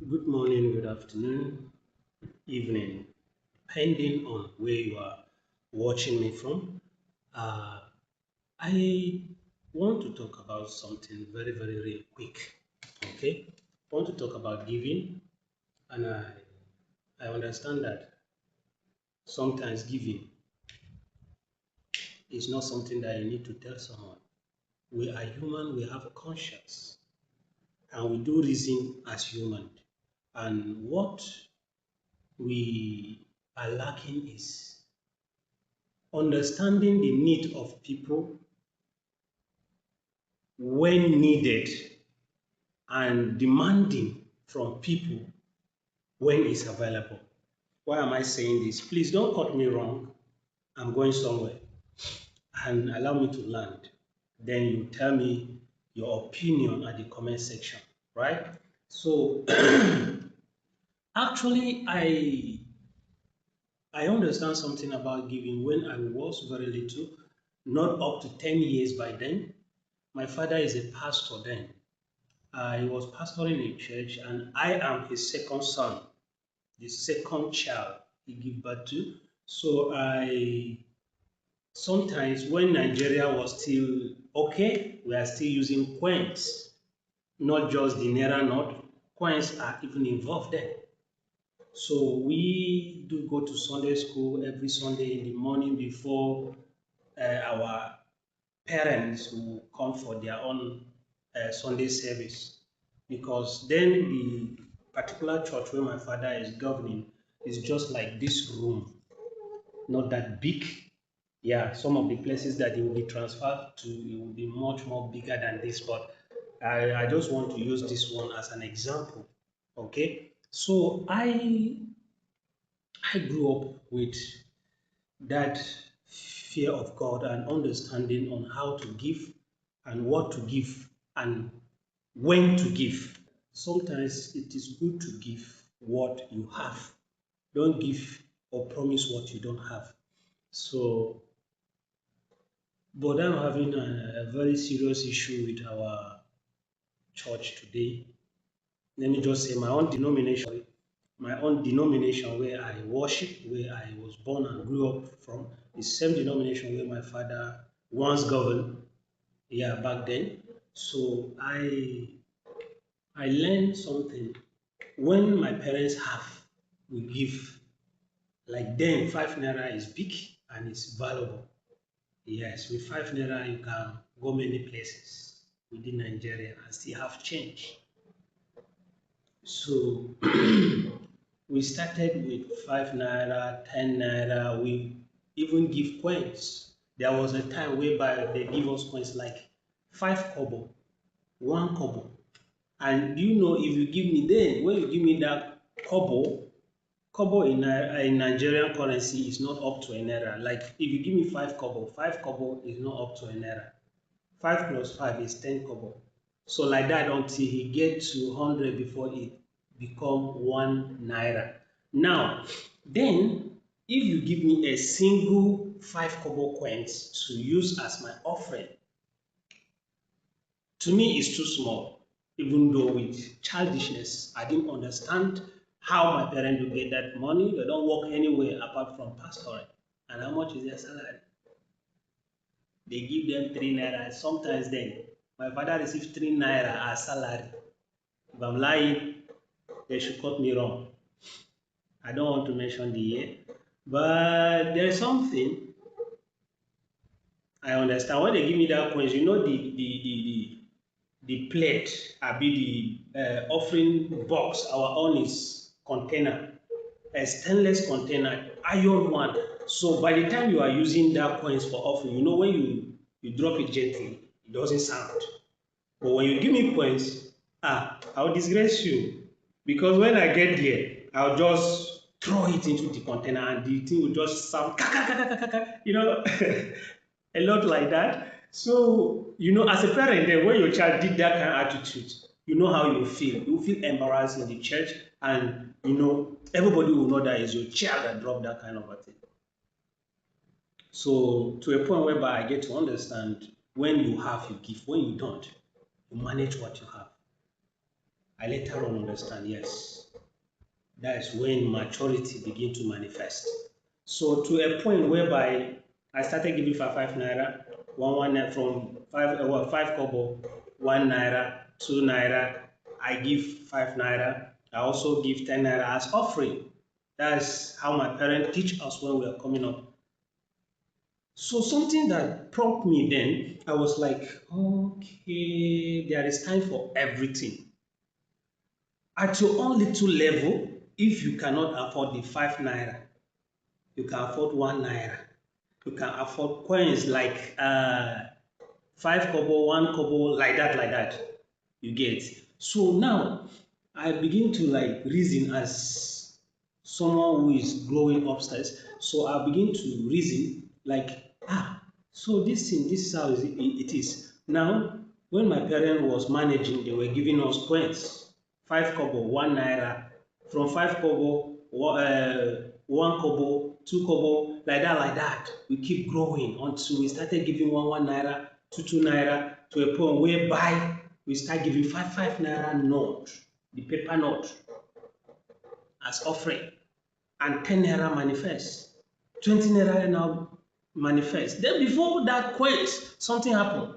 Good morning, good afternoon, evening, depending on where you are watching me from. Uh, I want to talk about something very real quick. Okay, I want to talk about giving, and I understand that sometimes giving is not something that you need to tell someone. We are human, we have a conscience, and we do reason as human. And what we are lacking is understanding the need of people when needed and demanding from people when it's available. Why am I saying this? Please don't cut me wrong. I'm going somewhere and allow me to land. Then you tell me your opinion at the comment section, right? So actually I understand something about giving when I was very little, not up to 10 years by then. My father is a pastor then. He was pastoring a church, and I am his second son, the second child he gave birth to. So I sometimes when Nigeria was still okay, we are still using coins, not just the naira note. Coins are even involved then. So we do go to Sunday school every Sunday in the morning before our parents will come for their own Sunday service, because then the particular church where my father is governing is just like this room, not that big. Yeah, some of the places that it will be transferred to, it will be much more bigger than this, but I just want to use this one as an example. Okay, so I grew up with that fear of God and understanding on how to give and what to give and when to give. Sometimes it is good to give what you have. Don't give or promise what you don't have. So, but I'm having a very serious issue with our church today. Let me just say my own denomination where I worship, where I was born and grew up from, the same denomination where my father once governed, yeah, back then. So I learned something. When my parents have, we give. Like then, 5 naira is big and it's valuable. Yes, with 5 naira, you can go many places within Nigeria and still have change. So we started with 5 naira, 10 naira. We even give coins. There was a time whereby they give us coins like 5 kobo, 1 kobo. And do you know if you give me then, when you give me that kobo, kobo in Nigerian currency is not up to a naira. Like if you give me 5 kobo, 5 kobo is not up to a naira. 5 plus 5 is 10 kobo. So like that until he get to 100 before it become 1 naira. Now, then if you give me a single 5 kobo coins to use as my offering, to me it's too small. Even though with childishness, I didn't understand how my parents do get that money. They don't work anywhere apart from pastoring. And how much is their salary? They give them 3 naira. Sometimes then, my father receives 3 naira as salary. If I'm lying, they should cut me wrong. I don't want to mention the year. But there's something I understand. When they give me that coins, you know the plate, be the offering box, our own is container, a stainless container, iron one. So by the time you are using that coins for offering, you know when you drop it gently, it doesn't sound. But when you give me coins, I'll disgrace you. Because when I get there, I'll just throw it into the container and the thing will just sound, a lot like that. So, as a parent, then when your child did that kind of attitude, you know how you feel. You feel embarrassed in the church, and everybody will know that it's your child that dropped that kind of a thing. So, to a point whereby I get to understand when you have, you give. When you don't, you manage what you have. I later on understand, yes, that is when maturity begin to manifest. So to a point whereby I started giving five naira, one naira from five kobo, 1 naira, 2 naira. I give 5 naira. I also give 10 naira as offering. That's how my parents teach us when we are coming up. So something that prompted me then, I was like, okay, there is time for everything. At your own little level, if you cannot afford the 5 naira, you can afford 1 naira. You can afford coins like 5 kobo, 1 kobo, like that. You get. So now I begin to like reason as someone who is growing upstairs. So I begin to reason like, so this thing, this is how it is. Now, when my parent was managing, they were giving us coins, 5 kobo, 1 naira, from 5 kobo, 1 kobo, 2 kobo, like that. We keep growing until we started giving one naira, two naira, to a point whereby we start giving five naira note, the paper note, as offering, and 10 naira manifest, 20 naira now manifest. Then before that quench, something happened.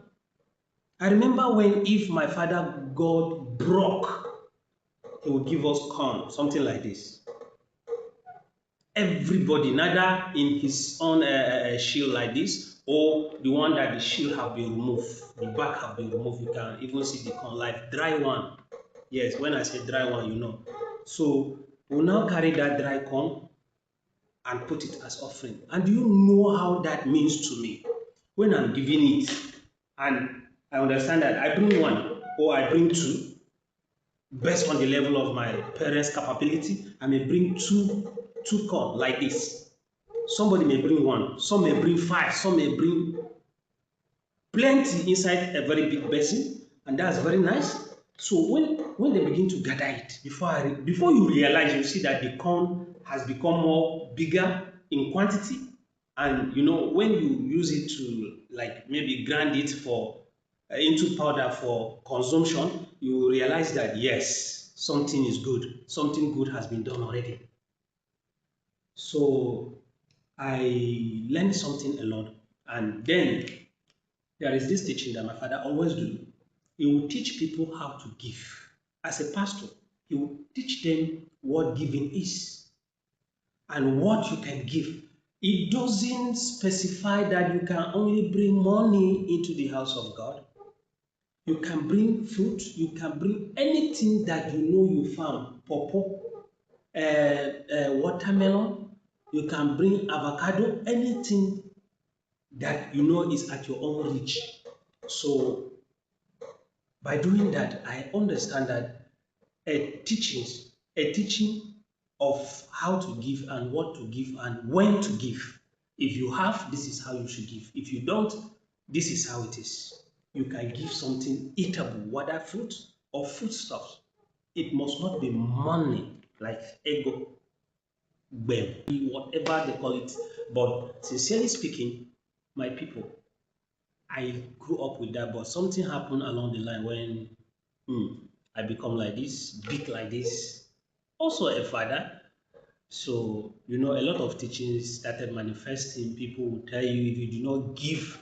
I remember when if my father got broke, he would give us corn, something like this. Everybody, neither in his own shield like this, or the one that the shield have been removed, the back have been removed. You can even see the corn, like dry one. Yes, when I say dry one, you know. So we'll now carry that dry corn and put it as offering. And do you know how that means to me? When I'm giving it, and I understand that I bring one or I bring two, based on the level of my parents' capability, I may bring two corn like this. Somebody may bring one, some may bring five, some may bring plenty inside a very big basin, and that's very nice. So when they begin to gather it, before you realize, you see that the corn has become more bigger in quantity, and you know when you use it to like maybe grind it for into powder for consumption, you realize that yes, something is good, something good has been done already. So I learned something a lot, and then there is this teaching that my father always do. He will teach people how to give. As a pastor, he will teach them what giving is and what you can give. It doesn't specify that you can only bring money into the house of God. You can bring fruit, you can bring anything that you know you found, pawpaw, watermelon, you can bring avocado, anything that you know is at your own reach. So by doing that, I understand that a teaching of how to give and what to give and when to give. If you have, this is how you should give. If you don't, this is how it is. You can give something eatable, whether fruit or foodstuffs. It must not be money like ego, whatever they call it. But sincerely speaking, my people, I grew up with that, but something happened along the line when I become like this, big like this. Also a father. So, you know, a lot of teachings started manifesting. People will tell you if you do not give,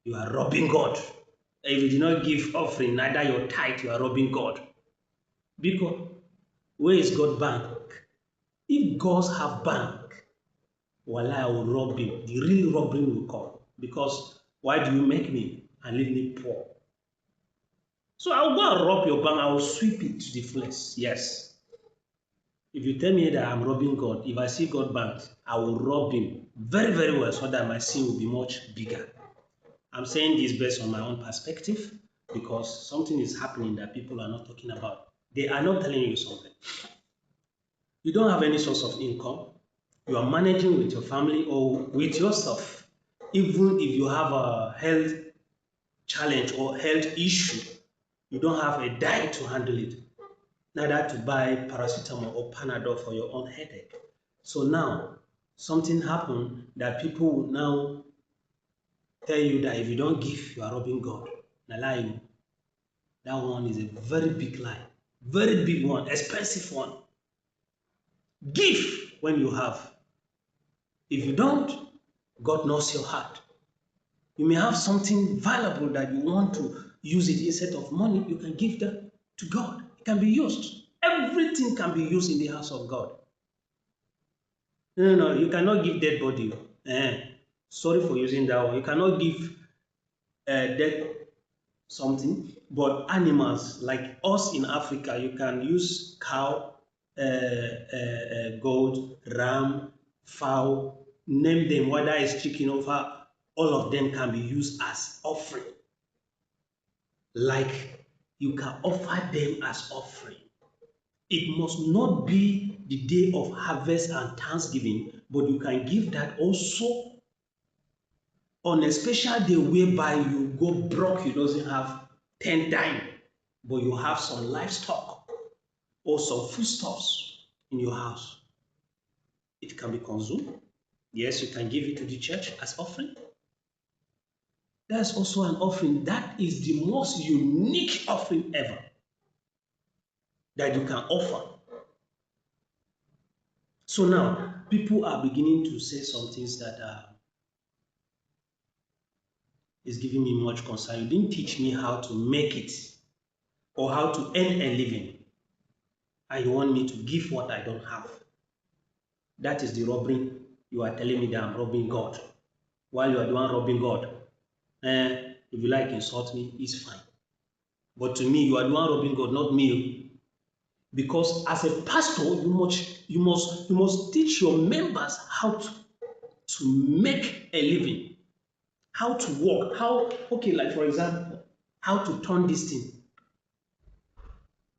you are robbing God. If you do not give offering, neither your tithe, you are robbing God. Because where is God bank? If gods have bank, well, I will rob him. The real robbery will come. Because why do you make me and leave me poor? So I'll go and rob your bank. I will sweep it to the flesh. Yes. If you tell me that I'm robbing God, if I see God bank, I will rob him very, very well so that my sin will be much bigger. I'm saying this based on my own perspective because something is happening that people are not talking about. They are not telling you something. You don't have any source of income. You are managing with your family or with yourself. Even if you have a health challenge or health issue, you don't have a diet to handle it, neither to buy paracetamol or Panadol for your own headache. So now something happened that people will now tell you that if you don't give, you are robbing God. Now lie you. That one is a very big lie. very big one, expensive one. Give when you have. If you don't, God knows your heart. You may have something valuable that you want to use it instead of money, you can give that to God. It can be used. Everything can be used in the house of God. No, you cannot give dead body. Sorry for using that one. You cannot give dead something, but animals like us in Africa, you can use cow, goat, ram, fowl, name them, whether it's chicken over, all of them can be used as offering. Like you can offer them as offering. It must not be the day of harvest and thanksgiving, but you can give that also on a special day whereby you go broke, you doesn't have 10 dime, but you have some livestock or some foodstuffs in your house. It can be consumed. Yes, you can give it to the church as offering. That's also an offering. That is the most unique offering ever that you can offer. So now, people are beginning to say some things that is giving me much concern. You didn't teach me how to make it or how to earn a living, and you want me to give what I don't have. That is the robbery. You are telling me that I'm robbing God. While you are the one robbing God, if you like insult me, it's fine. But to me, you are the one robbing God, not me. Because as a pastor, you must teach your members how to make a living, how to work, how, okay, like for example, how to turn this thing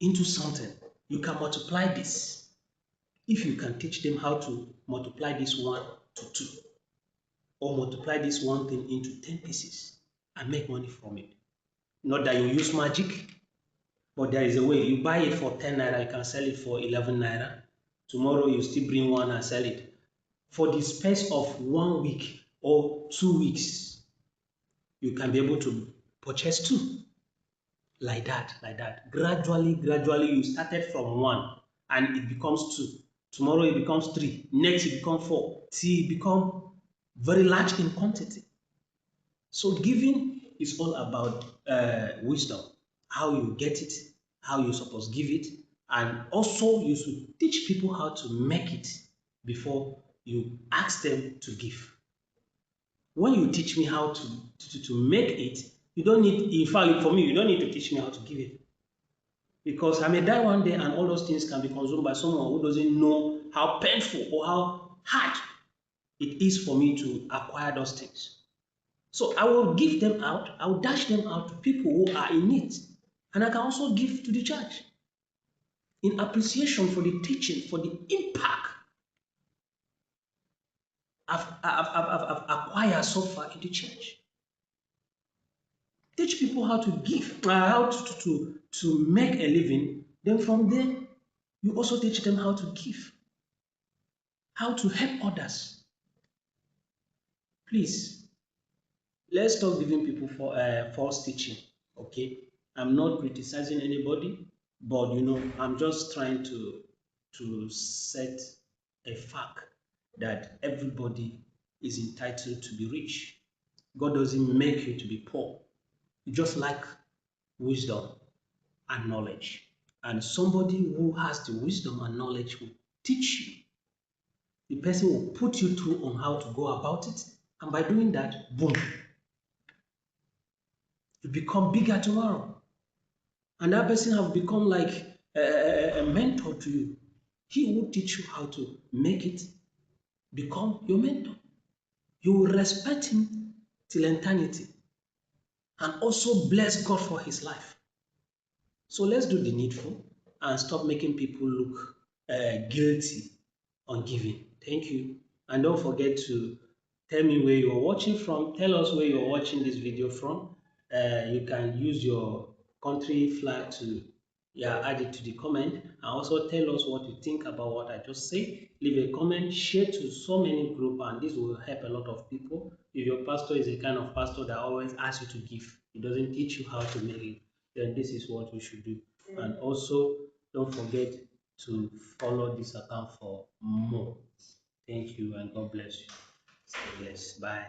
into something. You can multiply this. If you can teach them how to multiply this one to two, or multiply this one thing into 10 pieces and make money from it. Not that you use magic, but there is a way. You buy it for 10 naira, you can sell it for 11 naira. Tomorrow you still bring one and sell it. For the space of 1 week or 2 weeks, you can be able to purchase two. Like that, like that. Gradually, you started from one and it becomes two. Tomorrow it becomes three. Next it becomes four. See, it become very large in quantity. So giving is all about wisdom, how you get it, how you're supposed to give it, and also you should teach people how to make it before you ask them to give. When you teach me how to make it, you don't need, in fact, for me, you don't need to teach me how to give it. Because I may die one day and all those things can be consumed by someone who doesn't know how painful or how hard it is for me to acquire those things. So I will give them out, I will dash them out to people who are in need. And I can also give to the church in appreciation for the teaching, for the impact I've acquired so far in the church. Teach people how to give, how to make a living. Then from there, you also teach them how to give, how to help others. Please, let's stop giving people for false teaching. Okay, I'm not criticizing anybody, but I'm just trying to set a fact that everybody is entitled to be rich. God doesn't make you to be poor. You just like wisdom and knowledge. And somebody who has the wisdom and knowledge will teach you. The person will put you through on how to go about it. And by doing that, boom, you become bigger tomorrow. And that person have become like a mentor to you. He will teach you how to make it become your mentor. You will respect him till eternity and also bless God for his life. So let's do the needful and stop making people look guilty on giving. Thank you. And don't forget to tell me where you are watching from. Tell us where you are watching this video from. You can use your country flag to add it to the comment, and also tell us what you think about what I just said. Leave a comment, share to so many groups, and this will help a lot of people. If your pastor is a kind of pastor that always asks you to give, he doesn't teach you how to make it, then this is what you should do. And also Don't forget to follow this account for more. Thank you and God bless you. Stay blessed. Bye.